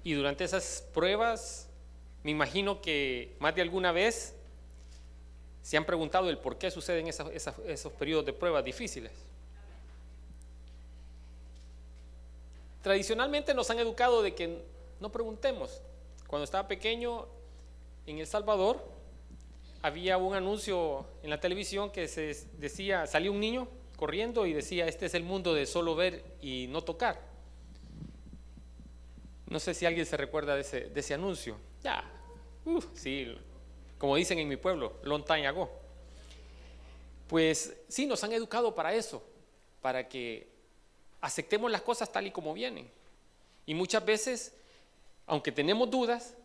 Y durante esas pruebas, me imagino que más de alguna vez se han preguntado el por qué suceden esos periodos de pruebas difíciles. Tradicionalmente nos han educado de que no preguntemos. Cuando estaba pequeño en El Salvador, había un anuncio en la televisión que se decía, salía un niño corriendo y decía: este es el mundo de solo ver y no tocar. No sé si alguien se recuerda de ese anuncio. Ya, sí, como dicen en mi pueblo, long time ago. Pues sí, nos han educado para eso, para que aceptemos las cosas tal y como vienen. Y muchas veces, aunque tenemos dudas,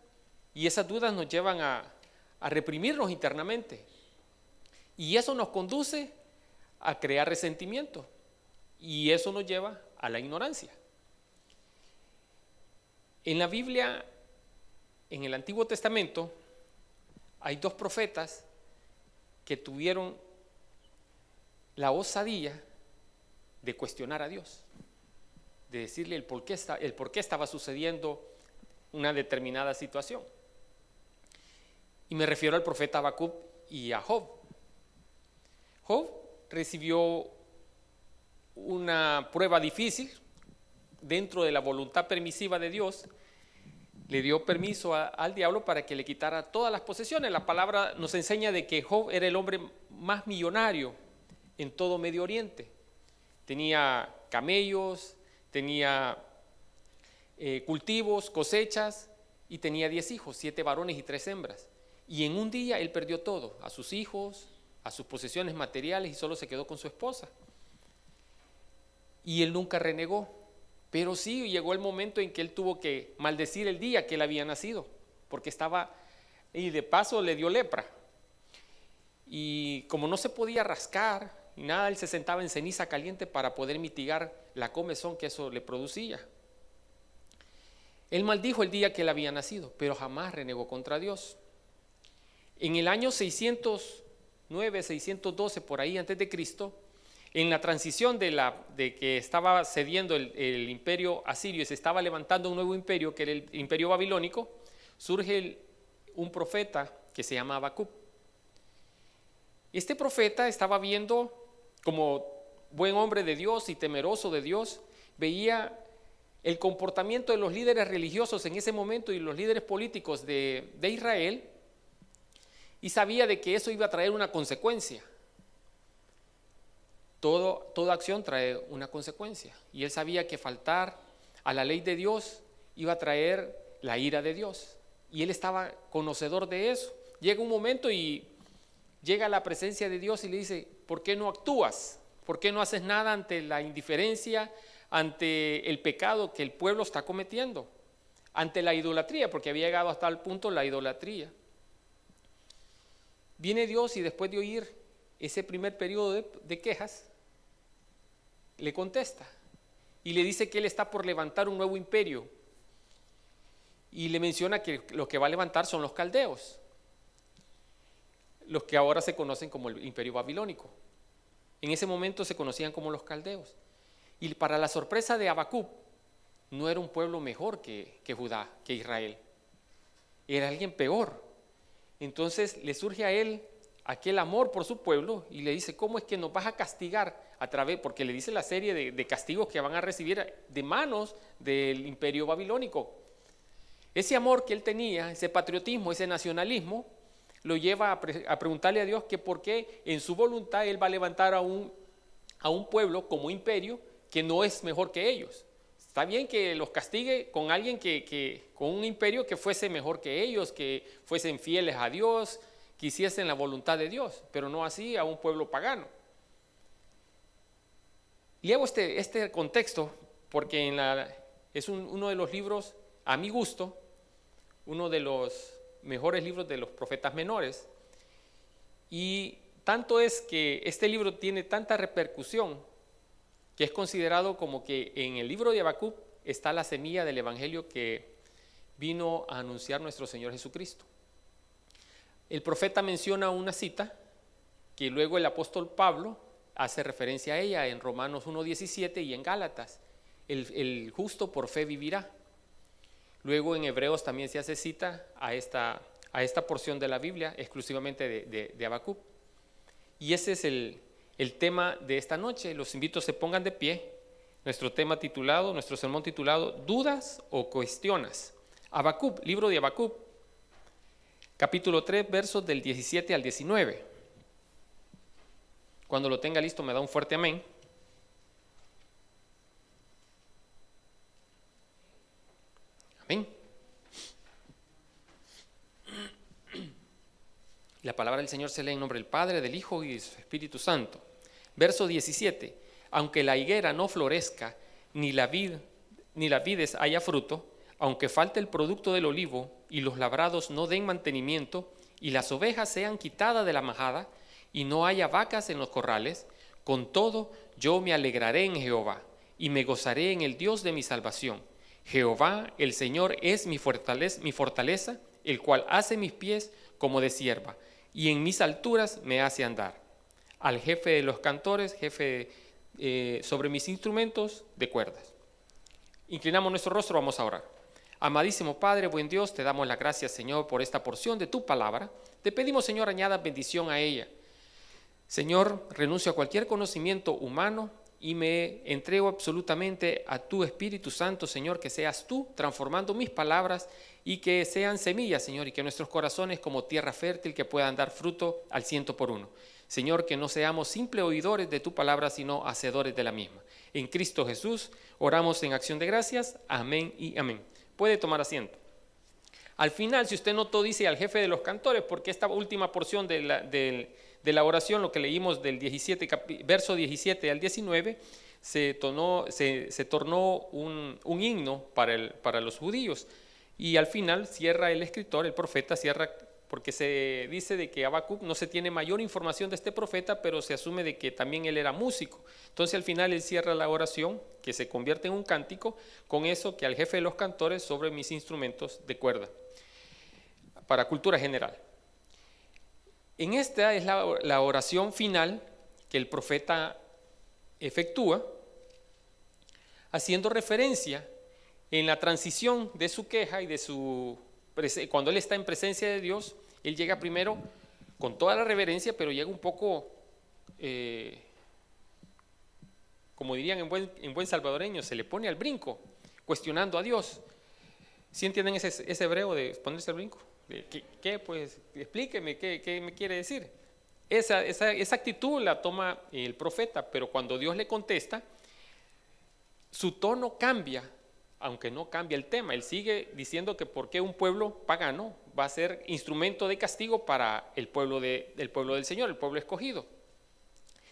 y esas dudas nos llevan a reprimirnos internamente, y eso nos conduce a crear resentimiento, y eso nos lleva a la ignorancia. En la Biblia, en el Antiguo Testamento, hay dos profetas que tuvieron la osadía de cuestionar a Dios, de decirle el por qué estaba sucediendo una determinada situación. Y me refiero al profeta Habacuc y a Job. Job recibió una prueba difícil dentro de la voluntad permisiva de Dios. Le dio permiso al diablo para que le quitara todas las posesiones. La palabra nos enseña de que Job era el hombre más millonario en todo Medio Oriente. Tenía camellos, tenía cultivos, cosechas, y tenía 10 hijos, 7 varones y 3 hembras. Y en un día él perdió todo, a sus hijos, a sus posesiones materiales, y solo se quedó con su esposa. Y él nunca renegó, pero sí llegó el momento en que él tuvo que maldecir el día que él había nacido, porque estaba, y de paso le dio lepra. Y como no se podía rascar y nada, él se sentaba en ceniza caliente para poder mitigar la comezón que eso le producía. Él maldijo el día que él había nacido, pero jamás renegó contra Dios. En el año 609, 612, por ahí antes de Cristo, en la transición de que estaba cediendo el imperio asirio y se estaba levantando un nuevo imperio, que era el imperio babilónico, surge un profeta que se llama Habacuc. Este profeta estaba viendo, como buen hombre de Dios y temeroso de Dios, veía el comportamiento de los líderes religiosos en ese momento y los líderes políticos de Israel, y sabía de que eso iba a traer una consecuencia. Toda acción trae una consecuencia, y él sabía que faltar a la ley de Dios iba a traer la ira de Dios, y él estaba conocedor de eso. Llega un momento y llega a la presencia de Dios y le dice: ¿por qué no actúas? ¿Por qué no haces nada ante la indiferencia, ante el pecado que el pueblo está cometiendo, ante la idolatría? Porque había llegado hasta el punto la idolatría. Viene Dios y después de oír ese primer periodo de quejas, le contesta y le dice que él está por levantar un nuevo imperio, y le menciona que lo que va a levantar son los caldeos, los que ahora se conocen como el imperio babilónico. En ese momento se conocían como los caldeos, y para la sorpresa de Habacuc, no era un pueblo mejor que Judá, que Israel, era alguien peor. Entonces le surge a él aquel amor por su pueblo y le dice: ¿cómo es que nos vas a castigar a través? Porque le dice la serie de castigos que van a recibir de manos del imperio babilónico. Ese amor que él tenía, ese patriotismo, ese nacionalismo, lo lleva a preguntarle a Dios que por qué en su voluntad él va a levantar a un pueblo como imperio que no es mejor que ellos. Está bien que los castigue con alguien con un imperio que fuese mejor que ellos, que fuesen fieles a Dios, que hiciesen la voluntad de Dios, pero no así a un pueblo pagano. Y hago este contexto porque es uno de los libros, a mi gusto, uno de los mejores libros de los profetas menores, y tanto es que este libro tiene tanta repercusión que es considerado como que en el libro de Habacuc está la semilla del evangelio que vino a anunciar nuestro Señor Jesucristo. El profeta menciona una cita que luego el apóstol Pablo hace referencia a ella en Romanos 1:17 y en Gálatas: el justo por fe vivirá. Luego en Hebreos también se hace cita a esta porción de la Biblia, exclusivamente de Habacuc. Y ese es el tema de esta noche. Los invito a que se pongan de pie. Nuestro sermón titulado, ¿dudas o cuestionas? Habacuc, libro de Habacuc, capítulo 3, versos del 17 al 19. Cuando lo tenga listo me da un fuerte amén. Amén. La palabra del Señor se lee en nombre del Padre, del Hijo y del Espíritu Santo. Verso 17. Aunque la higuera no florezca, ni la vides haya fruto, aunque falte el producto del olivo, y los labrados no den mantenimiento, y las ovejas sean quitadas de la majada, y no haya vacas en los corrales, con todo yo me alegraré en Jehová, y me gozaré en el Dios de mi salvación. Jehová, el Señor, es mi fortaleza, el cual hace mis pies como de sierva, y en mis alturas me hace andar. Al jefe de los cantores, sobre mis instrumentos de cuerdas. Inclinamos nuestro rostro, vamos a orar. Amadísimo Padre, buen Dios, te damos las gracias, Señor, por esta porción de tu palabra. Te pedimos, Señor, añada bendición a ella. Señor, renuncio a cualquier conocimiento humano y me entrego absolutamente a tu Espíritu Santo, Señor, que seas tú transformando mis palabras y que sean semillas, Señor, y que nuestros corazones como tierra fértil que puedan dar fruto al 100%. Señor, que no seamos simples oidores de tu palabra, sino hacedores de la misma. En Cristo Jesús oramos en acción de gracias. Amén y amén. Puede tomar asiento. Al final, si usted notó, dice al jefe de los cantores, porque esta última porción de la oración, lo que leímos del verso 17 al 19, se tornó un himno para los judíos. Y al final cierra el escritor, el profeta, cierra porque se dice de que Habacuc no se tiene mayor información de este profeta, pero se asume de que también él era músico. Entonces al final él cierra la oración, que se convierte en un cántico, con eso que al jefe de los cantores sobre mis instrumentos de cuerda, para cultura general. En esta es la oración final que el profeta efectúa, haciendo referencia en la transición de su queja y cuando él está en presencia de Dios, él llega primero con toda la reverencia, pero llega un poco, como dirían en buen salvadoreño, se le pone al brinco, cuestionando a Dios. ¿Sí entienden ese hebreo de ponerse al brinco? ¿Qué? Pues explíqueme, ¿qué me quiere decir? Esa actitud la toma el profeta, pero cuando Dios le contesta, su tono cambia. Aunque no cambia el tema, él sigue diciendo que por qué un pueblo pagano va a ser instrumento de castigo para el pueblo del Señor, el pueblo escogido.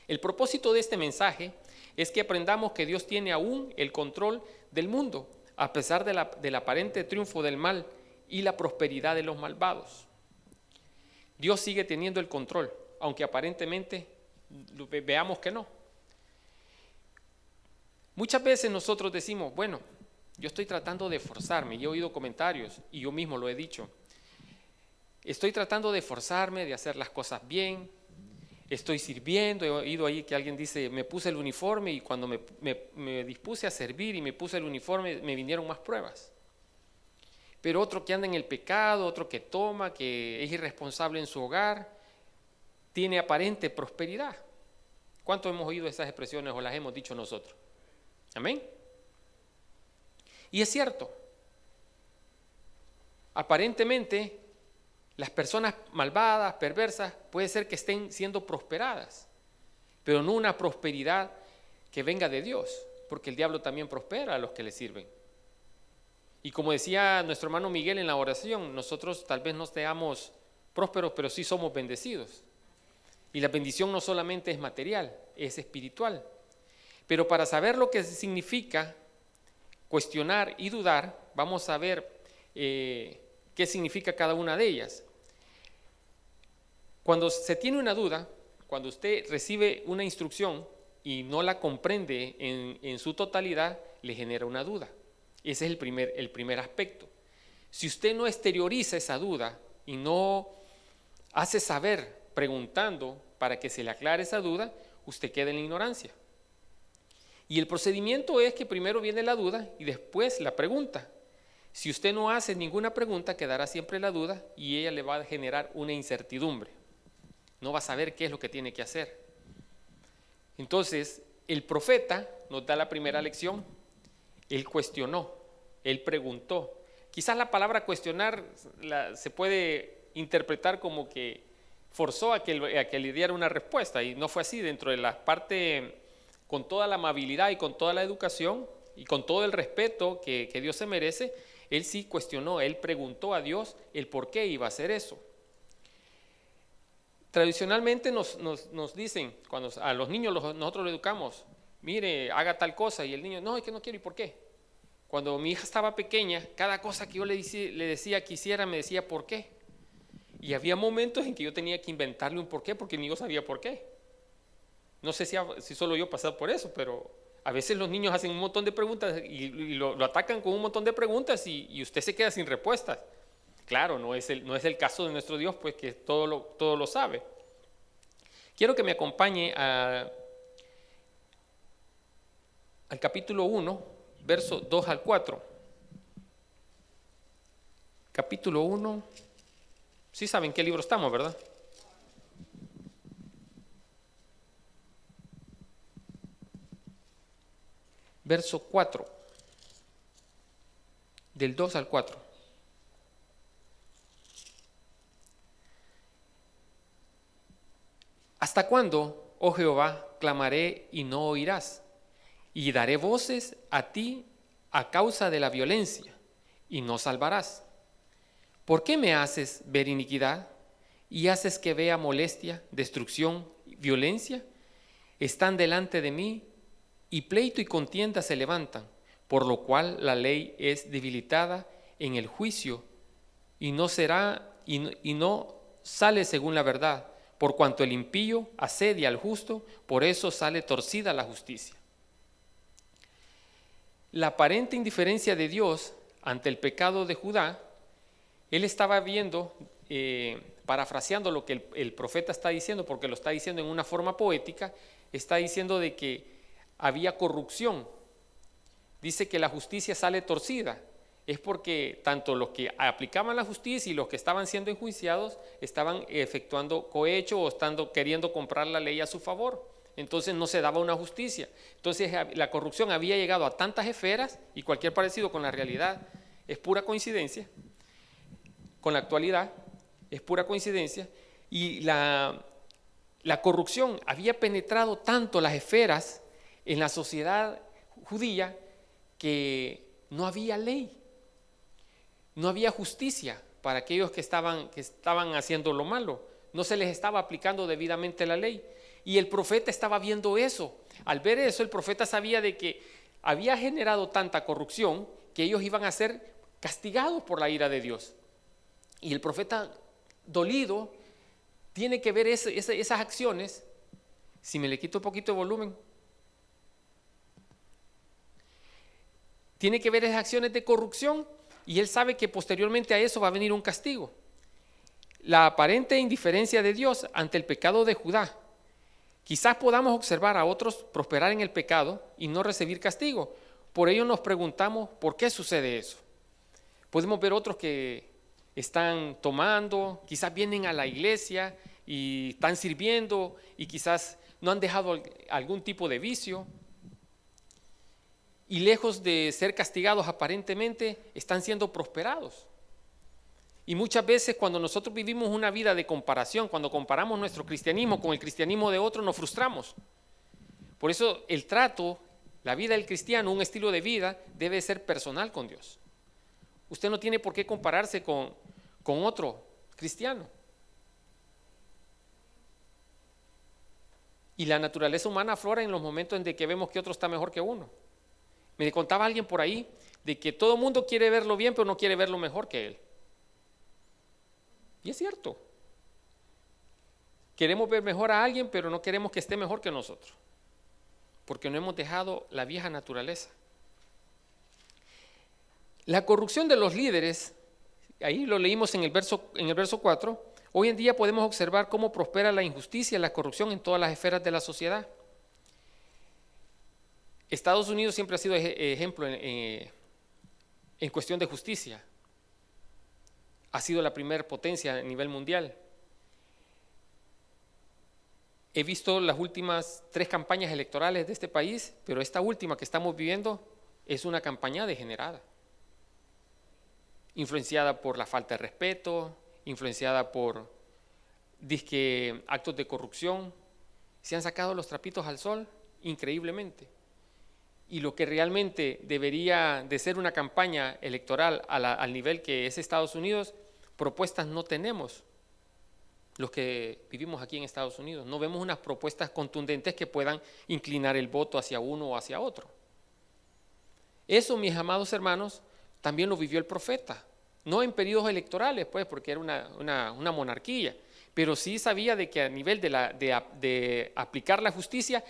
El propósito de este mensaje es que aprendamos que Dios tiene aún el control del mundo, a pesar del aparente triunfo del mal y la prosperidad de los malvados. Dios sigue teniendo el control, aunque aparentemente veamos que no. Muchas veces nosotros decimos, bueno, yo estoy tratando de esforzarme, y he oído comentarios, y yo mismo lo he dicho. Estoy tratando de esforzarme, de hacer las cosas bien, estoy sirviendo. He oído ahí que alguien dice, me puse el uniforme y cuando me dispuse a servir y me puse el uniforme, me vinieron más pruebas. Pero otro que anda en el pecado, otro que toma, que es irresponsable en su hogar, tiene aparente prosperidad. ¿Cuánto hemos oído esas expresiones o las hemos dicho nosotros? Amén. Y es cierto, aparentemente las personas malvadas, perversas, puede ser que estén siendo prosperadas, pero no una prosperidad que venga de Dios, porque el diablo también prospera a los que le sirven. Y como decía nuestro hermano Miguel en la oración, nosotros tal vez no seamos prósperos, pero sí somos bendecidos. Y la bendición no solamente es material, es espiritual. Pero para saber lo que significa cuestionar y dudar, vamos a ver qué significa cada una de ellas. Cuando se tiene una duda, cuando usted recibe una instrucción y no la comprende en su totalidad, le genera una duda. Ese es el primer aspecto. Si usted no exterioriza esa duda y no hace saber preguntando para que se le aclare esa duda, usted queda en la ignorancia. Y el procedimiento es que primero viene la duda y después la pregunta. Si usted no hace ninguna pregunta, quedará siempre la duda y ella le va a generar una incertidumbre. No va a saber qué es lo que tiene que hacer. Entonces, el profeta nos da la primera lección. Él cuestionó, él preguntó. Quizás la palabra cuestionar se puede interpretar como que forzó a que le diera una respuesta, y no fue así. Dentro de la parte, con toda la amabilidad y con toda la educación y con todo el respeto que Dios se merece, él sí cuestionó, él preguntó a Dios el por qué iba a hacer eso. Tradicionalmente nos dicen, cuando a los niños nosotros lo educamos, mire, haga tal cosa, y el niño, no, es que no quiero, ¿y por qué? Cuando mi hija estaba pequeña, cada cosa que yo le decía que hiciera, me decía por qué. Y había momentos en que yo tenía que inventarle un por qué, porque ni yo sabía por qué. No sé si solo yo pasé por eso, pero a veces los niños hacen un montón de preguntas y lo atacan con un montón de preguntas y usted se queda sin respuestas. Claro, no es el caso de nuestro Dios, pues que todo lo sabe. Quiero que me acompañe al capítulo 1, versos 2 al 4. Capítulo 1, sí saben qué libro estamos, ¿verdad? Verso 4, del 2 al 4. ¿Hasta cuándo, oh Jehová, clamaré y no oirás? Y daré voces a ti a causa de la violencia, y no salvarás. ¿Por qué me haces ver iniquidad y haces que vea molestia, destrucción, violencia? Están delante de mí, y pleito y contienda se levantan, por lo cual la ley es debilitada en el juicio, y no sale según la verdad. Por cuanto el impío asedia al justo, por eso sale torcida la justicia. La aparente indiferencia de Dios ante el pecado de Judá, él estaba viendo, parafraseando lo que el profeta está diciendo, porque lo está diciendo en una forma poética, está diciendo de que había corrupción. Dice que la justicia sale torcida. Es porque tanto los que aplicaban la justicia y los que estaban siendo enjuiciados estaban efectuando cohecho o queriendo comprar la ley a su favor. Entonces no se daba una justicia. Entonces la corrupción había llegado a tantas esferas, y cualquier parecido con la realidad es pura coincidencia, con la actualidad es pura coincidencia, y la corrupción había penetrado tanto las esferas en la sociedad judía que no había ley. No había justicia para aquellos que estaban haciendo lo malo. No se les estaba aplicando debidamente la ley. Y el profeta estaba viendo eso. Al ver eso, el profeta sabía de que había generado tanta corrupción que ellos iban a ser castigados por la ira de Dios. Y el profeta, dolido, tiene que ver esas acciones. Si me le quito un poquito de volumen. Tiene que ver esas acciones de corrupción. Y él sabe que posteriormente a eso va a venir un castigo. La aparente indiferencia de Dios ante el pecado de Judá. Quizás podamos observar a otros prosperar en el pecado y no recibir castigo. Por ello nos preguntamos por qué sucede eso. Podemos ver otros que están tomando, quizás vienen a la iglesia y están sirviendo y quizás no han dejado algún tipo de vicio. Y lejos de ser castigados aparentemente, están siendo prosperados. Y muchas veces cuando nosotros vivimos una vida de comparación, cuando comparamos nuestro cristianismo con el cristianismo de otro, nos frustramos. Por eso el trato, la vida del cristiano, un estilo de vida, debe ser personal con Dios. Usted no tiene por qué compararse con otro cristiano. Y la naturaleza humana aflora en los momentos en que vemos que otro está mejor que uno. Me contaba alguien por ahí de que todo el mundo quiere verlo bien, pero no quiere verlo mejor que él. Y es cierto. Queremos ver mejor a alguien, pero no queremos que esté mejor que nosotros, porque no hemos dejado la vieja naturaleza. La corrupción de los líderes, ahí lo leímos en el verso 4, hoy en día podemos observar cómo prospera la injusticia y la corrupción en todas las esferas de la sociedad. Estados Unidos siempre ha sido ejemplo en cuestión de justicia. Ha sido la primera potencia a nivel mundial. He visto las últimas 3 campañas electorales de este país, pero esta última que estamos viviendo es una campaña degenerada, influenciada por la falta de respeto, influenciada por actos de corrupción. Se han sacado los trapitos al sol increíblemente. Y lo que realmente debería de ser una campaña electoral al nivel que es Estados Unidos, propuestas no tenemos. Los que vivimos aquí en Estados Unidos no vemos unas propuestas contundentes que puedan inclinar el voto hacia uno o hacia otro. Eso, mis amados hermanos, también lo vivió el profeta, no en periodos electorales, pues, porque era una monarquía, pero sí sabía de que a nivel de aplicar la justicia,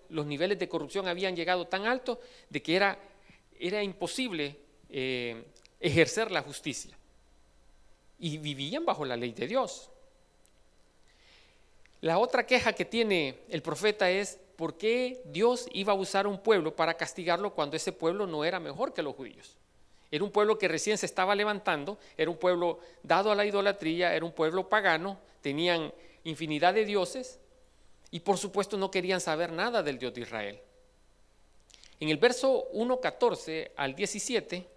los niveles de corrupción habían llegado tan alto de que era imposible ejercer la justicia, y vivían bajo la ley de Dios. La otra queja que tiene el profeta es por qué Dios iba a usar un pueblo para castigarlo cuando ese pueblo no era mejor que los judíos. Era un pueblo que recién se estaba levantando, era un pueblo dado a la idolatría, era un pueblo pagano, tenían infinidad de dioses y por supuesto no querían saber nada del Dios de Israel. En el verso 1:14 al 17,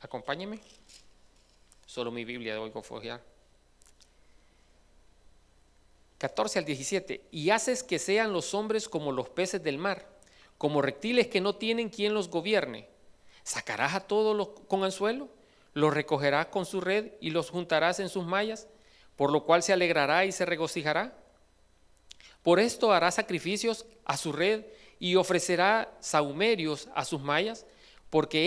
acompáñenme. Solo mi Biblia oigo fojear. 14 al 17. Y haces que sean los hombres como los peces del mar, como reptiles que no tienen quien los gobierne. ¿Sacarás a todos con anzuelo? ¿Los recogerás con su red y los juntarás en sus mallas? Por lo cual se alegrará y se regocijará. Por esto hará sacrificios a su red y ofrecerá sahumerios a sus mallas, porque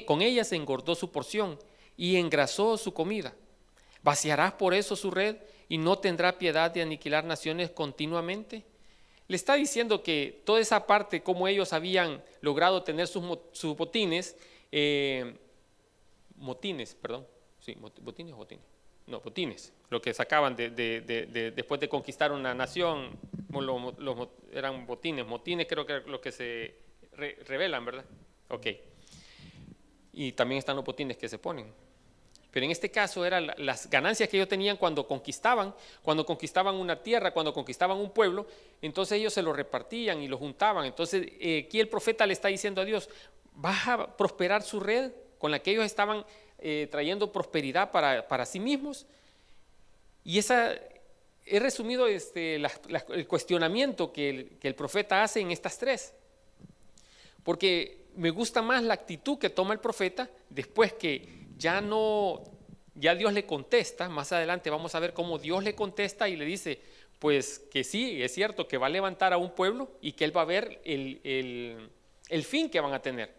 con ellas engordó su porción y engrasó su comida. ¿Vaciarás por eso su red y no tendrá piedad de aniquilar naciones continuamente? Le está diciendo que toda esa parte, como ellos habían logrado tener sus botines, botines, lo que sacaban después de conquistar una nación, eran motines creo que es lo que se revelan, ¿verdad? Ok. Y también están los botines que se ponen. Pero en este caso eran las ganancias que ellos tenían cuando conquistaban una tierra, cuando conquistaban un pueblo, entonces ellos se lo repartían y lo juntaban. Entonces aquí el profeta le está diciendo a Dios, vas a prosperar su red con la que ellos estaban trayendo prosperidad para sí mismos. Y he resumido el cuestionamiento que el profeta hace en estas 3. Porque me gusta más la actitud que toma el profeta después que ya Dios le contesta. Más adelante vamos a ver cómo Dios le contesta y le dice, pues que sí, es cierto que va a levantar a un pueblo y que él va a ver el fin que van a tener.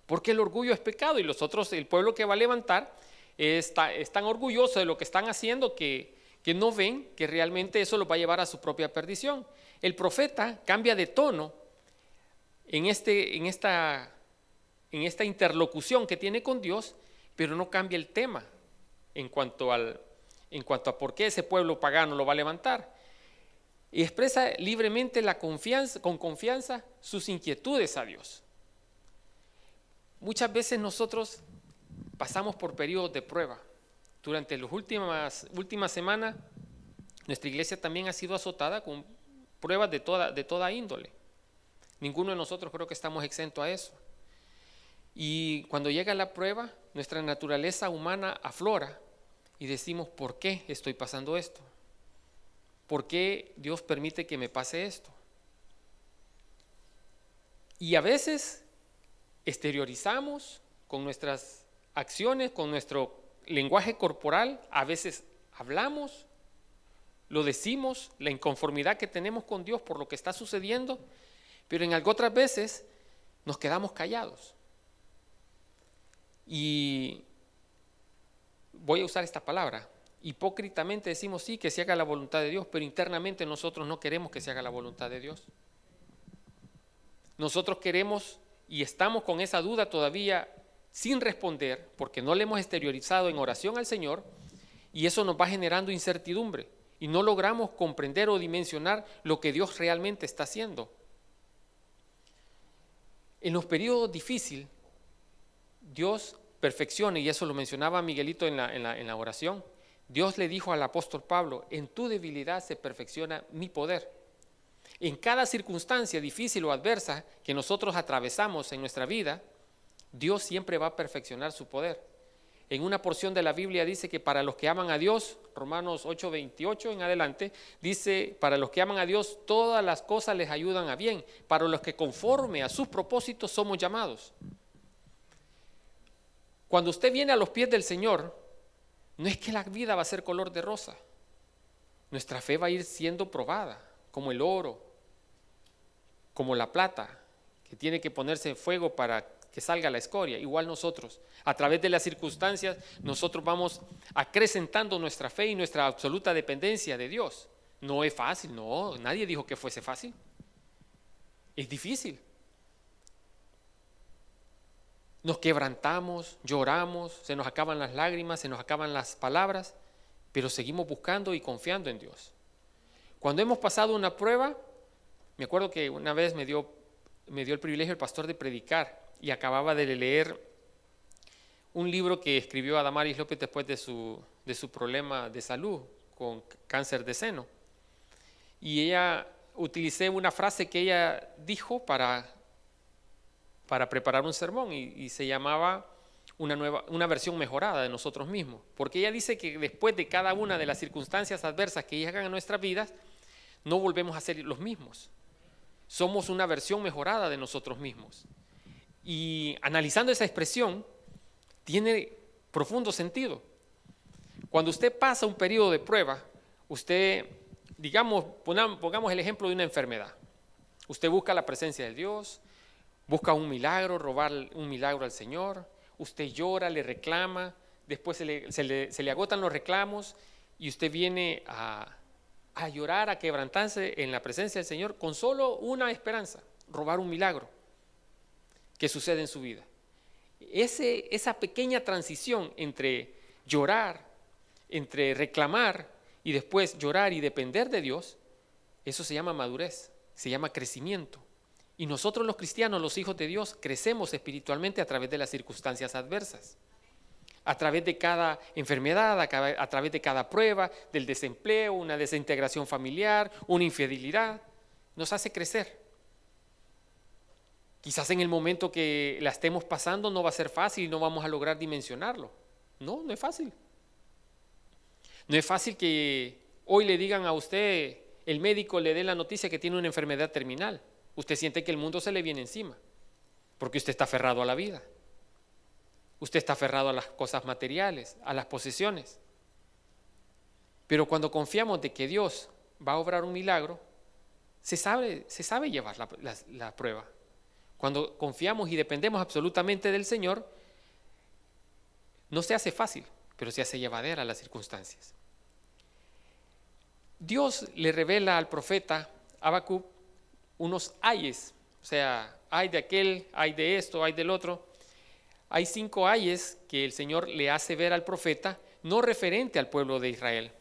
Porque el orgullo es pecado y los otros, el pueblo que va a levantar, es tan orgulloso de lo que están haciendo que no ven que realmente eso los va a llevar a su propia perdición. El profeta cambia de tono en esta interlocución que tiene con Dios, pero no cambia el tema en cuanto a por qué ese pueblo pagano lo va a levantar. Y expresa libremente con confianza sus inquietudes a Dios. Muchas veces nosotros pasamos por periodos de prueba. Durante las últimas semanas, nuestra iglesia también ha sido azotada con pruebas de toda índole. Ninguno de nosotros creo que estamos exentos a eso. Y cuando llega la prueba, nuestra naturaleza humana aflora y decimos, ¿por qué estoy pasando esto? ¿Por qué Dios permite que me pase esto? Y a veces exteriorizamos con nuestras acciones, con nuestro lenguaje corporal, a veces hablamos, lo decimos, la inconformidad que tenemos con Dios por lo que está sucediendo, pero en otras veces nos quedamos callados. Y voy a usar esta palabra, hipócritamente decimos sí, que se haga la voluntad de Dios, pero internamente nosotros no queremos que se haga la voluntad de Dios. Nosotros queremos y estamos con esa duda todavía sin responder, porque no le hemos exteriorizado en oración al Señor, y eso nos va generando incertidumbre, y no logramos comprender o dimensionar lo que Dios realmente está haciendo. En los periodos difíciles, Dios perfecciona, y eso lo mencionaba Miguelito en la oración. Dios le dijo al apóstol Pablo: en tu debilidad se perfecciona mi poder. En cada circunstancia difícil o adversa que nosotros atravesamos en nuestra vida, Dios siempre va a perfeccionar su poder. En una porción de la Biblia dice que para los que aman a Dios, Romanos 8:28 en adelante, dice: para los que aman a Dios todas las cosas les ayudan a bien, para los que conforme a sus propósitos somos llamados. Cuando usted viene a los pies del Señor, no es que la vida va a ser color de rosa. Nuestra fe va a ir siendo probada, como el oro, como la plata, que tiene que ponerse en fuego para que salga la escoria. Igual nosotros, a través de las circunstancias, nosotros vamos acrecentando nuestra fe y nuestra absoluta dependencia de Dios. No es fácil, no, nadie dijo que fuese fácil. Es difícil. Nos quebrantamos, lloramos, se nos acaban las lágrimas, se nos acaban las palabras, pero seguimos buscando y confiando en Dios. Cuando hemos pasado una prueba, me acuerdo que una vez me dio el privilegio el pastor de predicar, y acababa de leer un libro que escribió Adamaris López después de su problema de salud con cáncer de seno. Y utilicé una frase que ella dijo para preparar un sermón, y se llamaba una versión mejorada de nosotros mismos, porque ella dice que después de cada una de las circunstancias adversas que llegan a nuestras vidas, no volvemos a ser los mismos. Somos una versión mejorada de nosotros mismos. Y analizando esa expresión, tiene profundo sentido. Cuando usted pasa un periodo de prueba, usted, digamos, pongamos el ejemplo de una enfermedad. Usted busca la presencia de Dios, busca un milagro, robar un milagro al Señor, usted llora, le reclama, después se le agotan los reclamos y usted viene a llorar, a quebrantarse en la presencia del Señor con solo una esperanza: robar un milagro que sucede en su vida. Esa pequeña transición entre llorar, entre reclamar y después llorar y depender de Dios, eso se llama madurez, se llama crecimiento. Y nosotros los cristianos, los hijos de Dios, crecemos espiritualmente a través de las circunstancias adversas, a través de cada enfermedad, a través de cada prueba, del desempleo, una desintegración familiar, una infidelidad, nos hace crecer. Quizás en el momento que la estemos pasando no va a ser fácil y no vamos a lograr dimensionarlo. No es fácil. No es fácil que hoy le digan a usted, el médico le dé la noticia que tiene una enfermedad terminal. Usted siente que el mundo se le viene encima, porque usted está aferrado a la vida. Usted está aferrado a las cosas materiales, a las posesiones. Pero cuando confiamos de que Dios va a obrar un milagro, se sabe llevar la prueba. Cuando confiamos y dependemos absolutamente del Señor, no se hace fácil, pero se hace llevadera las circunstancias. Dios le revela al profeta Habacuc unos ayes, o sea, ay de aquel, ay de esto, ay del otro. Hay 5 ayes que el Señor le hace ver al profeta, no referente al pueblo de Israel,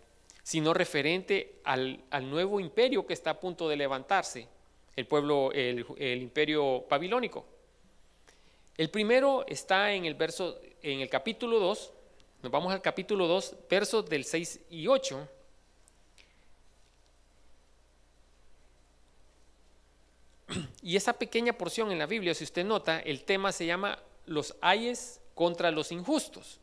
sino referente al nuevo imperio que está a punto de levantarse, el imperio babilónico. El primero está en el capítulo 2, nos vamos al capítulo 2, versos del 6 y 8. Y esa pequeña porción en la Biblia, si usted nota, el tema se llama los ayes contra los injustos.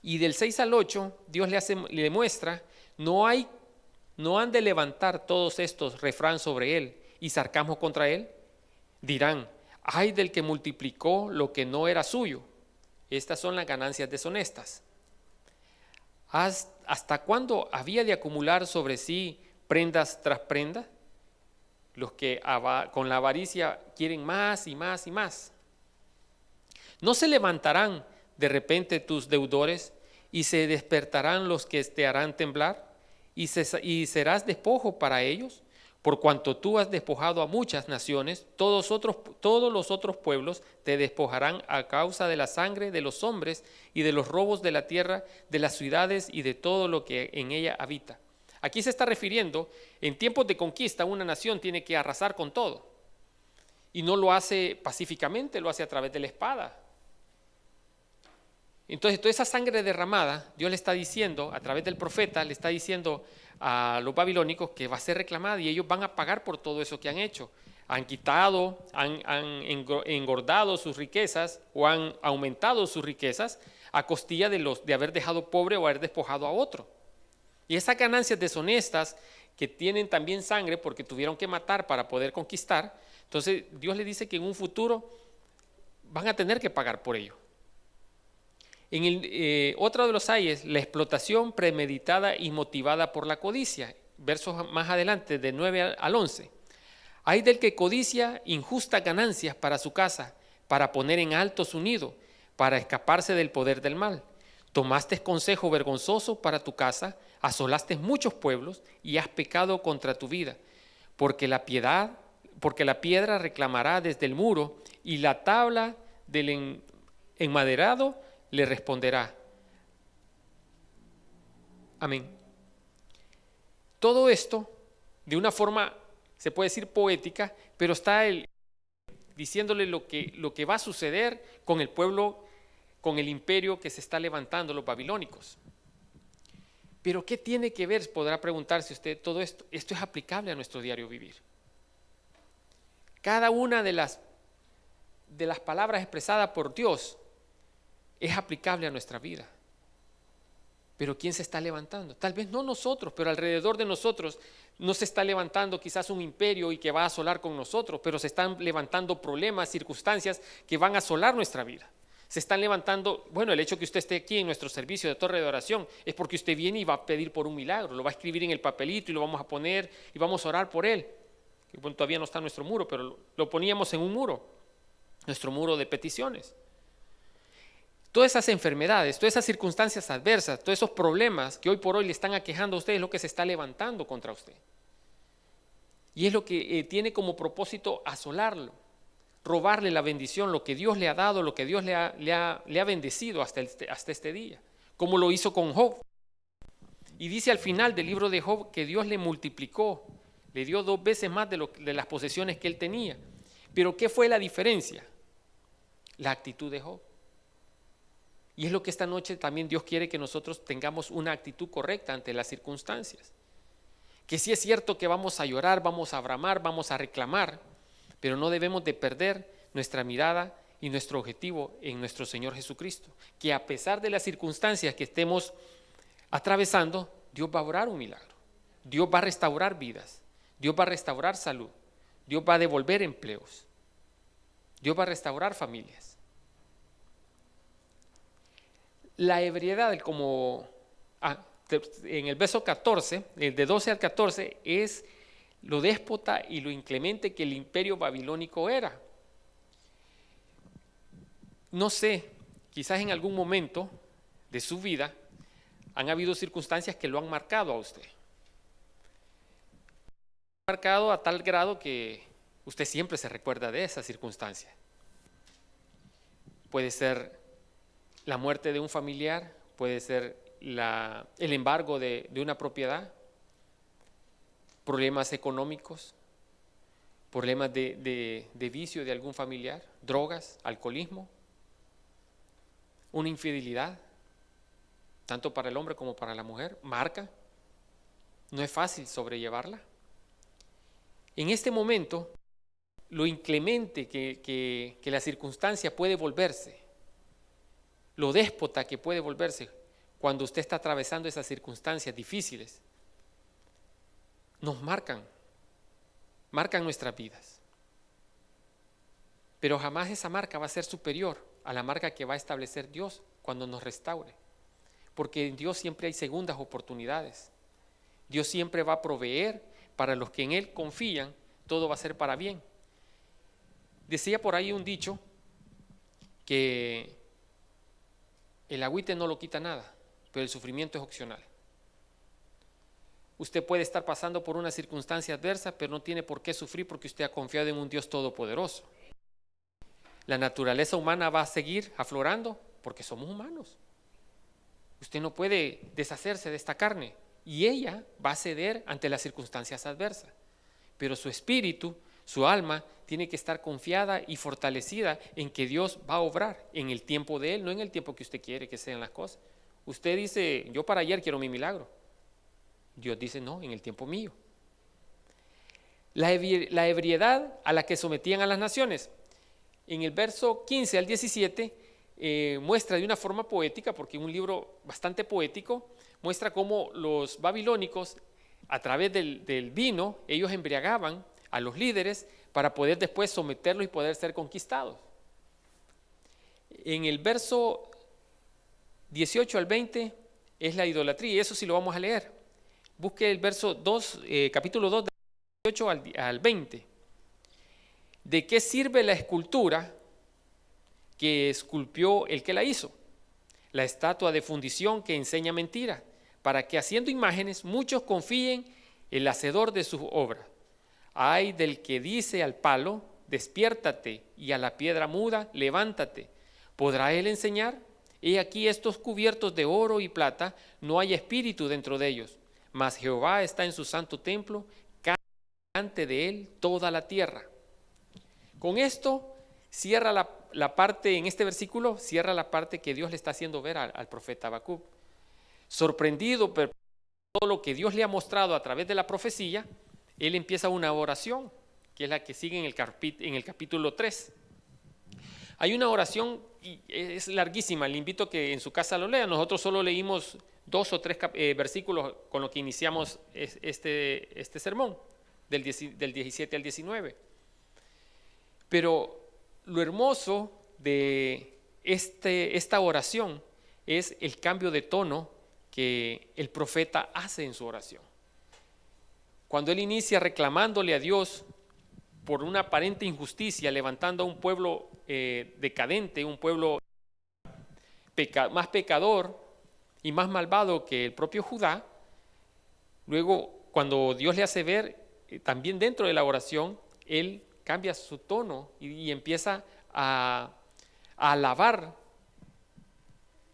Y del 6 al 8, Dios le muestra, no han de levantar todos estos refrán sobre él y sarcasmo contra él. Dirán, ay del que multiplicó lo que no era suyo. Estas son las ganancias deshonestas. ¿Hasta cuándo había de acumular sobre sí prendas tras prendas? Los que con la avaricia quieren más y más y más. ¿No se levantarán de repente tus deudores y se despertarán los que te harán temblar? ¿Y serás despojo para ellos? Por cuanto tú has despojado a muchas naciones, todos los otros pueblos te despojarán a causa de la sangre de los hombres y de los robos de la tierra, de las ciudades y de todo lo que en ella habita. Aquí se está refiriendo, en tiempos de conquista una nación tiene que arrasar con todo. Y no lo hace pacíficamente, lo hace a través de la espada. Entonces, toda esa sangre derramada, Dios le está diciendo, a través del profeta, le está diciendo a los babilónicos que va a ser reclamada y ellos van a pagar por todo eso que han hecho. Han quitado, han engordado sus riquezas o han aumentado sus riquezas a costilla de haber dejado pobre o haber despojado a otro. Y esas ganancias deshonestas que tienen también sangre porque tuvieron que matar para poder conquistar, entonces Dios le dice que en un futuro van a tener que pagar por ello. Otro de los hay es la explotación premeditada y motivada por la codicia. Versos más adelante, de 9 al 11. Hay del que codicia injustas ganancias para su casa, para poner en alto su nido, para escaparse del poder del mal. Tomaste consejo vergonzoso para tu casa, asolaste muchos pueblos y has pecado contra tu vida, porque la piedra reclamará desde el muro y la tabla del enmaderado le responderá. Amén. Todo esto, de una forma, se puede decir poética, pero está diciéndole lo que va a suceder con el pueblo, con el imperio que se está levantando, los babilónicos. Pero ¿qué tiene que ver? Podrá preguntarse usted todo esto. Esto es aplicable a nuestro diario vivir. Cada una de las palabras expresadas por Dios es aplicable a nuestra vida. Pero ¿quién se está levantando? Tal vez no nosotros, pero alrededor de nosotros no se está levantando quizás un imperio y que va a asolar con nosotros, pero se están levantando problemas, circunstancias que van a asolar nuestra vida. Se están levantando, bueno, el hecho que usted esté aquí en nuestro servicio de torre de oración es porque usted viene y va a pedir por un milagro, lo va a escribir en el papelito y lo vamos a poner y vamos a orar por él. Bueno, todavía no está en nuestro muro, pero lo poníamos en un muro, nuestro muro de peticiones. Todas esas enfermedades, todas esas circunstancias adversas, todos esos problemas que hoy por hoy le están aquejando a usted es lo que se está levantando contra usted. Y es lo que tiene como propósito asolarlo, robarle la bendición, lo que Dios le ha dado, lo que Dios le ha bendecido hasta este día, como lo hizo con Job. Y dice al final del libro de Job que Dios le multiplicó, le dio 2 veces más de las posesiones que él tenía. Pero ¿qué fue la diferencia? La actitud de Job. Y es lo que esta noche también Dios quiere que nosotros tengamos una actitud correcta ante las circunstancias. Que sí es cierto que vamos a llorar, vamos a bramar, vamos a reclamar, pero no debemos de perder nuestra mirada y nuestro objetivo en nuestro Señor Jesucristo. Que a pesar de las circunstancias que estemos atravesando, Dios va a obrar un milagro. Dios va a restaurar vidas. Dios va a restaurar salud. Dios va a devolver empleos. Dios va a restaurar familias. La ebriedad, en el verso 14, el de 12 al 14, es lo déspota y lo inclemente que el imperio babilónico era. No sé, quizás en algún momento de su vida han habido circunstancias que lo han marcado a usted. Marcado a tal grado que usted siempre se recuerda de esa circunstancia. Puede ser la muerte de un familiar, puede ser el embargo de una propiedad, problemas económicos, problemas de vicio de algún familiar, drogas, alcoholismo, una infidelidad, tanto para el hombre como para la mujer, marca. No es fácil sobrellevarla. En este momento, lo inclemente que la circunstancia puede volverse, lo déspota que puede volverse cuando usted está atravesando esas circunstancias difíciles, nos marcan nuestras vidas. Pero jamás esa marca va a ser superior a la marca que va a establecer Dios cuando nos restaure. Porque en Dios siempre hay segundas oportunidades. Dios siempre va a proveer para los que en Él confían, todo va a ser para bien. Decía por ahí un dicho que el agüite no lo quita nada, pero el sufrimiento es opcional. Usted puede estar pasando por una circunstancia adversa, pero no tiene por qué sufrir porque usted ha confiado en un Dios todopoderoso. La naturaleza humana va a seguir aflorando porque somos humanos. Usted no puede deshacerse de esta carne y ella va a ceder ante las circunstancias adversas. Pero su espíritu, su alma, tiene que estar confiada y fortalecida en que Dios va a obrar en el tiempo de Él, no en el tiempo que usted quiere que sean las cosas. Usted dice, yo para ayer quiero mi milagro. Dios dice, no, en el tiempo mío. La ebriedad a la que sometían a las naciones. En el verso 15 al 17 muestra de una forma poética, porque es un libro bastante poético, muestra cómo los babilónicos, a través del vino, ellos embriagaban a los líderes para poder después someterlos y poder ser conquistados. En el verso 18 al 20 es la idolatría, y eso sí lo vamos a leer. Busque el verso 2, capítulo 2, del 18 al 20. ¿De qué sirve la escultura que esculpió el que la hizo? La estatua de fundición que enseña mentira, para que haciendo imágenes muchos confíen en el hacedor de sus obras. Ay del que dice al palo, despiértate, y a la piedra muda, levántate. ¿Podrá él enseñar? He aquí estos cubiertos de oro y plata, no hay espíritu dentro de ellos, mas Jehová está en su santo templo, delante de él toda la tierra. Con esto cierra la parte, en este versículo, cierra la parte que Dios le está haciendo ver al profeta Habacuc. Sorprendido por todo lo que Dios le ha mostrado a través de la profecía, él empieza una oración, que es la que sigue en el capítulo 3. Hay una oración, y es larguísima, le invito a que en su casa lo lea. Nosotros solo leímos 2 o 3 versículos con los que iniciamos este sermón, del 17 al 19. Pero lo hermoso de esta oración es el cambio de tono que el profeta hace en su oración. Cuando él inicia reclamándole a Dios por una aparente injusticia, levantando a un pueblo decadente, un pueblo más pecador y más malvado que el propio Judá, luego cuando Dios le hace ver, también dentro de la oración, él cambia su tono y empieza a alabar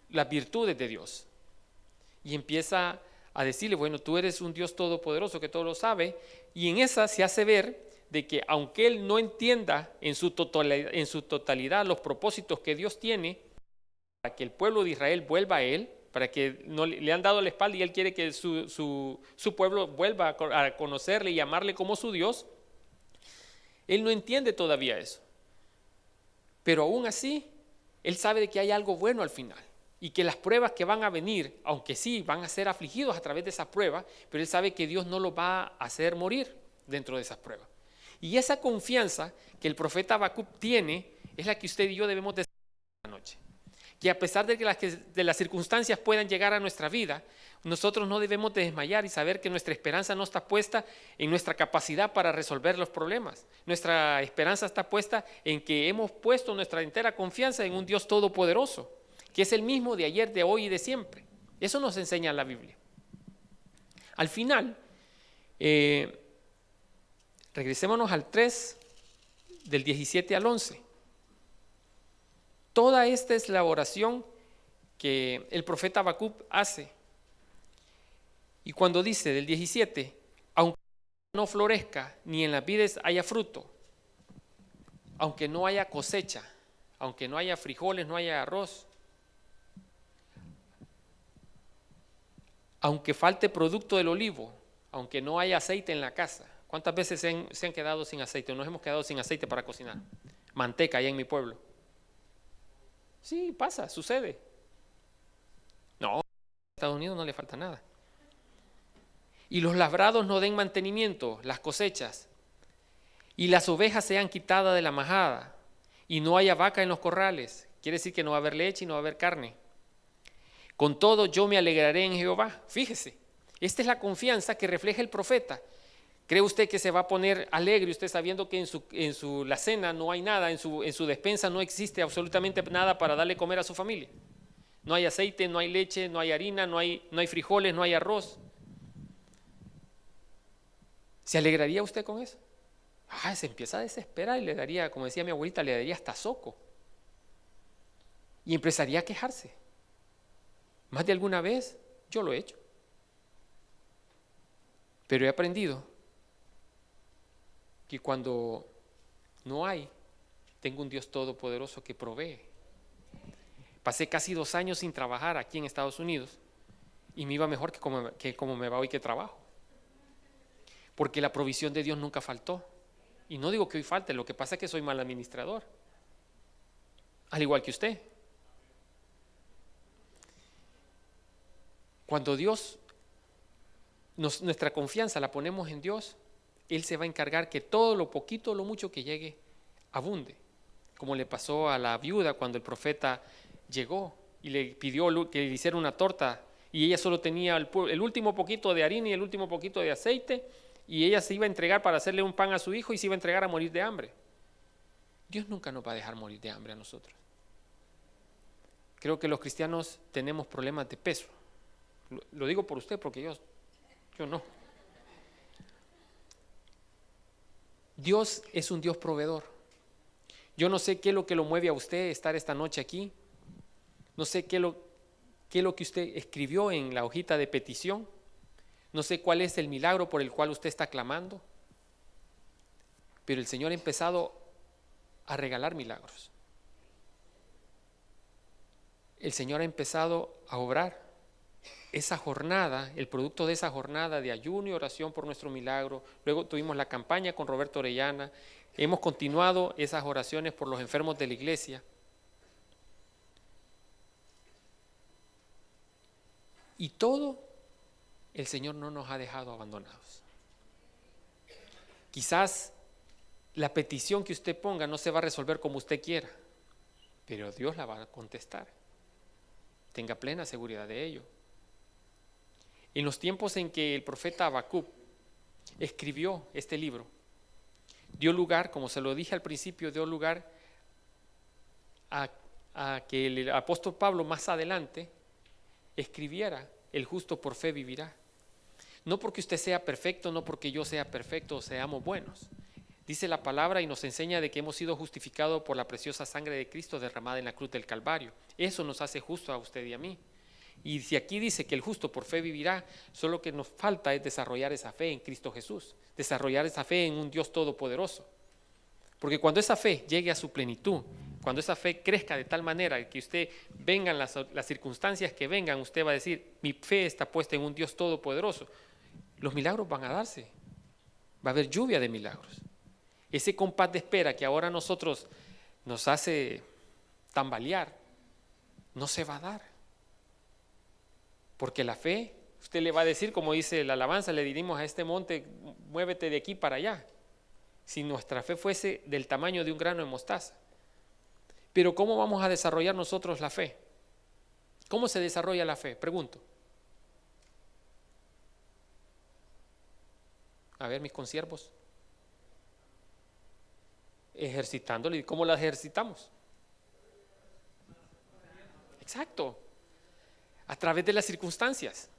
las virtudes de Dios. Y empieza a decirle, bueno, tú eres un Dios todopoderoso que todo lo sabe, y en esa se hace ver de que aunque él no entienda en su totalidad los propósitos que Dios tiene para que el pueblo de Israel vuelva a él, para que no le han dado la espalda y él quiere que su pueblo vuelva a conocerle y amarle como su Dios, él no entiende todavía eso. Pero aún así, él sabe de que hay algo bueno al final y que las pruebas que van a venir, aunque sí van a ser afligidos a través de esas pruebas, pero él sabe que Dios no los va a hacer morir dentro de esas pruebas. Y esa confianza que el profeta Habacuc tiene es la que usted y yo debemos de tener esta noche. Que a pesar de que las circunstancias puedan llegar a nuestra vida, nosotros no debemos de desmayar y saber que nuestra esperanza no está puesta en nuestra capacidad para resolver los problemas. Nuestra esperanza está puesta en que hemos puesto nuestra entera confianza en un Dios todopoderoso, que es el mismo de ayer, de hoy y de siempre. Eso nos enseña la Biblia. Al final, regresémonos al 3, del 17 al 11. Toda esta es la oración que el profeta Habacuc hace. Y cuando dice del 17, aunque no florezca, ni en las vides haya fruto, aunque no haya cosecha, aunque no haya frijoles, no haya arroz, aunque falte producto del olivo, aunque no haya aceite en la casa. ¿Cuántas veces se han quedado sin aceite? Nos hemos quedado sin aceite para cocinar. Manteca allá en mi pueblo. Sí, pasa, sucede. No, en Estados Unidos no le falta nada. Y los labrados no den mantenimiento, las cosechas, y las ovejas sean quitadas de la majada, y no haya vaca en los corrales. Quiere decir que no va a haber leche y no va a haber carne. Con todo yo me alegraré en Jehová. Fíjese, esta es la confianza que refleja el profeta. ¿Cree usted que se va a poner alegre usted sabiendo que en la cena no hay nada, en su despensa no existe absolutamente nada para darle comer a su familia? No hay aceite, no hay leche, no hay harina, no hay frijoles, no hay arroz. ¿Se alegraría usted con eso? Se empieza a desesperar y le daría, como decía mi abuelita, le daría hasta soco. Y empezaría a quejarse. Más de alguna vez yo lo he hecho. Pero he aprendido que cuando No hay. Tengo un Dios todopoderoso que provee. Pasé casi 2 años sin trabajar aquí en Estados Unidos y me iba mejor que como me va hoy que trabajo. Porque la provisión de Dios nunca faltó. Y no digo que hoy falte, lo que pasa es que soy mal administrador. Al igual que usted. Cuando Dios, nuestra confianza la ponemos en Dios, Él se va a encargar que todo lo poquito o lo mucho que llegue abunde. Como le pasó a la viuda cuando el profeta llegó y le pidió que le hiciera una torta y ella solo tenía el último poquito de harina y el último poquito de aceite, y ella se iba a entregar para hacerle un pan a su hijo y se iba a entregar a morir de hambre. Dios nunca nos va a dejar morir de hambre a nosotros. Creo que los cristianos tenemos problemas de peso. Lo digo por usted porque yo no. Dios es un Dios proveedor. Yo no sé qué es lo que lo mueve a usted estar esta noche aquí. No sé qué es lo que usted escribió en la hojita de petición. No sé cuál es el milagro por el cual usted está clamando. Pero el Señor ha empezado a regalar milagros. El Señor ha empezado a obrar. Esa jornada, el producto de esa jornada de ayuno y oración por nuestro milagro. Luego tuvimos la campaña con Roberto Orellana. Hemos continuado esas oraciones por los enfermos de la iglesia. Y todo, el Señor no nos ha dejado abandonados. Quizás la petición que usted ponga no se va a resolver como usted quiera, pero Dios la va a contestar. Tenga plena seguridad de ello. En los tiempos en que el profeta Habacuc escribió este libro, dio lugar, como se lo dije al principio, dio lugar a que el apóstol Pablo más adelante escribiera: el justo por fe vivirá. No porque usted sea perfecto, no porque yo sea perfecto o seamos buenos. Dice la palabra y nos enseña de que hemos sido justificados por la preciosa sangre de Cristo derramada en la cruz del Calvario. Eso nos hace justos a usted y a mí. Y si aquí dice que el justo por fe vivirá, solo que nos falta es desarrollar esa fe en Cristo Jesús, desarrollar esa fe en un Dios todopoderoso. Porque cuando esa fe llegue a su plenitud, cuando esa fe crezca de tal manera que usted vengan las circunstancias que vengan, usted va a decir: mi fe está puesta en un Dios todopoderoso. Los milagros van a darse, va a haber lluvia de milagros. Ese compás de espera que ahora nosotros nos hace tambalear, no se va a dar. Porque la fe, usted le va a decir, como dice la alabanza, le dirimos a este monte: muévete de aquí para allá. Si nuestra fe fuese del tamaño de un grano de mostaza. Pero ¿cómo vamos a desarrollar nosotros la fe? ¿Cómo se desarrolla la fe? Pregunto. A ver, mis consiervos. Ejercitándole. ¿Y cómo la ejercitamos? Exacto. A través de las circunstancias.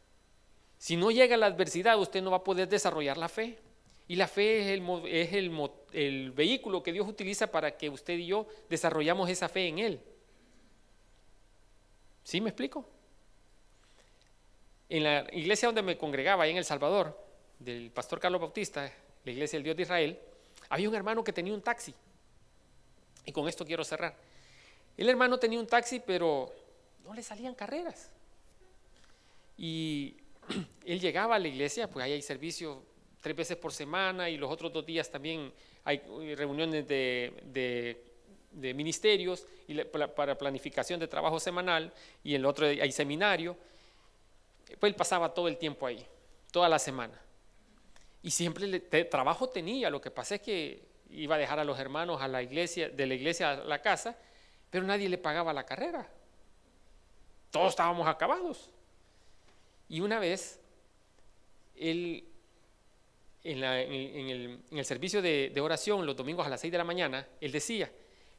Si no llega la adversidad, usted no va a poder desarrollar la fe. Y la fe es el vehículo que Dios utiliza para que usted y yo desarrollamos esa fe en Él. ¿Sí me explico? En la iglesia donde me congregaba, ahí en El Salvador, del pastor Carlos Bautista, la iglesia del Dios de Israel, había un hermano que tenía un taxi. Y con esto quiero cerrar. El hermano tenía un taxi, pero no le salían carreras. Y él llegaba a la iglesia, pues ahí hay servicio 3 veces por semana, y los otros 2 días también hay reuniones de ministerios y para planificación de trabajo semanal, y en el otro hay seminario. Pues él pasaba todo el tiempo ahí, toda la semana. Y siempre trabajo tenía. Lo que pasa es que iba a dejar a los hermanos a la iglesia, de la iglesia a la casa, pero nadie le pagaba la carrera. Todos estábamos acabados. Y una vez, él, en el servicio de oración, los domingos a las 6 de la mañana, él decía: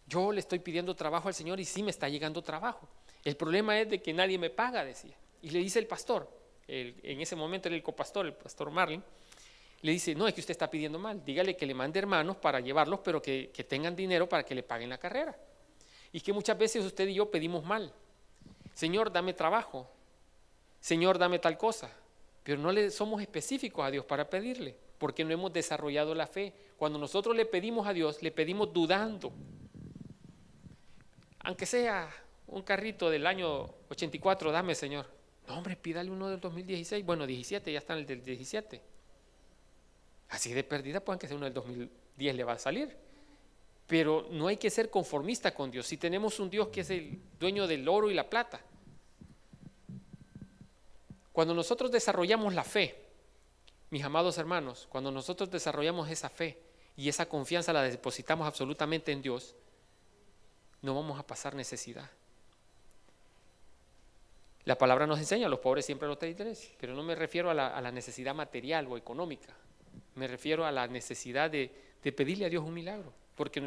yo le estoy pidiendo trabajo al Señor y sí me está llegando trabajo. El problema es de que nadie me paga, decía. Y le dice el pastor, en ese momento era el copastor, el pastor Marlin, le dice: no, es que usted está pidiendo mal, dígale que le mande hermanos para llevarlos, pero que tengan dinero para que le paguen la carrera. Y que muchas veces usted y yo pedimos mal: Señor, dame trabajo, Señor, dame tal cosa, pero no le somos específicos a Dios para pedirle. porque no hemos desarrollado la fe. Cuando nosotros le pedimos a Dios, le pedimos dudando. Aunque sea un carrito del año 84, dame, Señor. No, hombre, pídale uno del 2016. Bueno, 17, ya está en el del 17. Así de perdida, pues aunque sea uno del 2010 le va a salir. Pero no hay que ser conformista con Dios. Si tenemos un Dios que es el dueño del oro y la plata. Cuando nosotros desarrollamos la fe, mis amados hermanos, cuando nosotros desarrollamos esa fe y esa confianza la depositamos absolutamente en Dios, no vamos a pasar necesidad. La palabra nos enseña, los pobres siempre lo tendréis, pero no me refiero a la necesidad material o económica, me refiero a la necesidad de pedirle a Dios un milagro, porque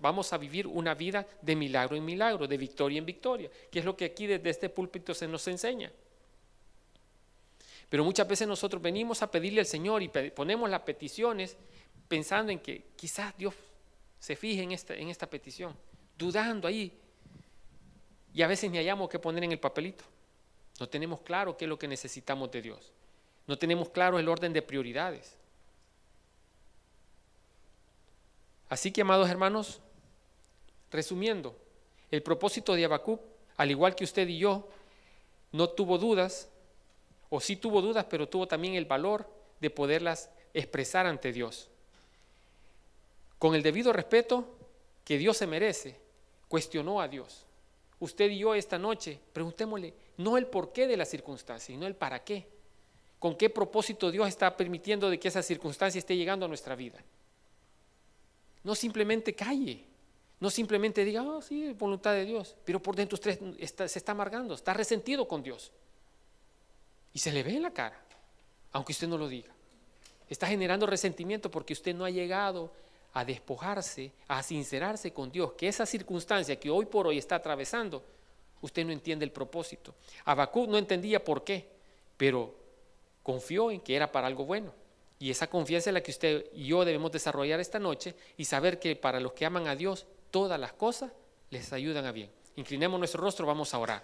vamos a vivir una vida de milagro en milagro, de victoria en victoria, que es lo que aquí desde este púlpito se nos enseña. Pero muchas veces nosotros venimos a pedirle al Señor y ponemos las peticiones pensando en que quizás Dios se fije en esta petición, dudando ahí, y a veces ni hallamos qué poner en el papelito. No tenemos claro qué es lo que necesitamos de Dios. No tenemos claro el orden de prioridades. Así que, amados hermanos, resumiendo, el propósito de Habacuc, al igual que usted y yo, no tuvo dudas, o sí tuvo dudas, pero tuvo también el valor de poderlas expresar ante Dios. Con el debido respeto que Dios se merece, cuestionó a Dios. Usted y yo esta noche, preguntémosle, no el porqué de la circunstancia, sino el para qué. ¿Con qué propósito Dios está permitiendo de que esa circunstancia esté llegando a nuestra vida? No simplemente calle, no simplemente diga, oh sí, es voluntad de Dios, pero por dentro usted se está amargando, está resentido con Dios. Y se le ve en la cara, aunque usted no lo diga. Está generando resentimiento porque usted no ha llegado a despojarse, a sincerarse con Dios, que esa circunstancia que hoy por hoy está atravesando, usted no entiende el propósito. Habacuc no entendía por qué, pero confió en que era para algo bueno. Y esa confianza es la que usted y yo debemos desarrollar esta noche y saber que para los que aman a Dios, todas las cosas les ayudan a bien. Inclinemos nuestro rostro, vamos a orar.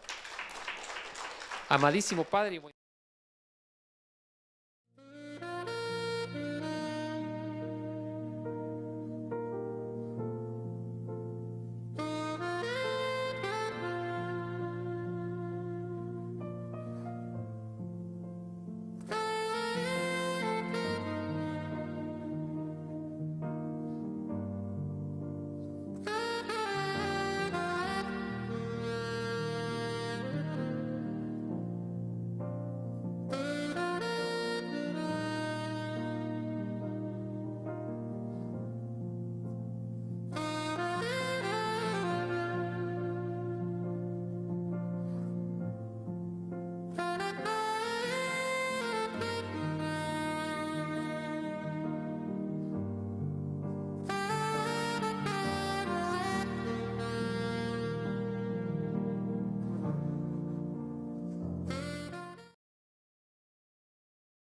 Amadísimo Padre.